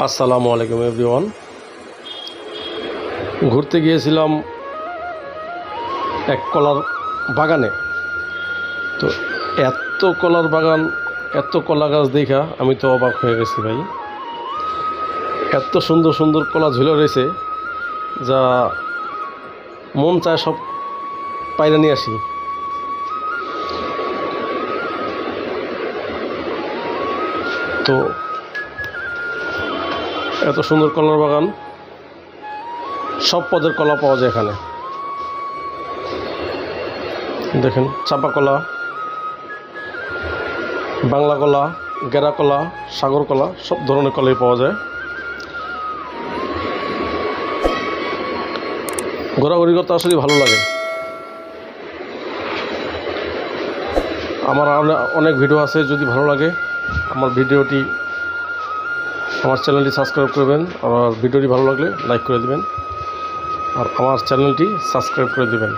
আসসালামু আলাইকুম এভরিওয়ান। ঘুরতে গিয়েছিলাম এক কলার বাগানে। তো এত কলার বাগান, এত কলা গাছ দেখা আমি তো অবাক হয়ে গেছি ভাই। এত সুন্দর সুন্দর কলা ঝুলে রয়েছে, যা মন চায় সব পাইরা নিয়ে আসি। তো এত সুন্দর কলার বাগান, সব পদের কলা পাওয়া যায় এখানে। দেখেন, চাপা কলা, বাংলা কলা, গেরা কলা, সাগর কলা, সব ধরনের কলাই পাওয়া যায়। ঘোরাঘুরি করতে আসলে ভালো লাগে। আমার অনেক ভিডিও আছে, যদি ভালো লাগে আমার চ্যানেলটি সাবস্ক্রাইব করবেন। আর ভিডিওটি ভালো লাগলে লাইক করে দিবেন, আর আমার চ্যানেলটি সাবস্ক্রাইব করে দিবেন।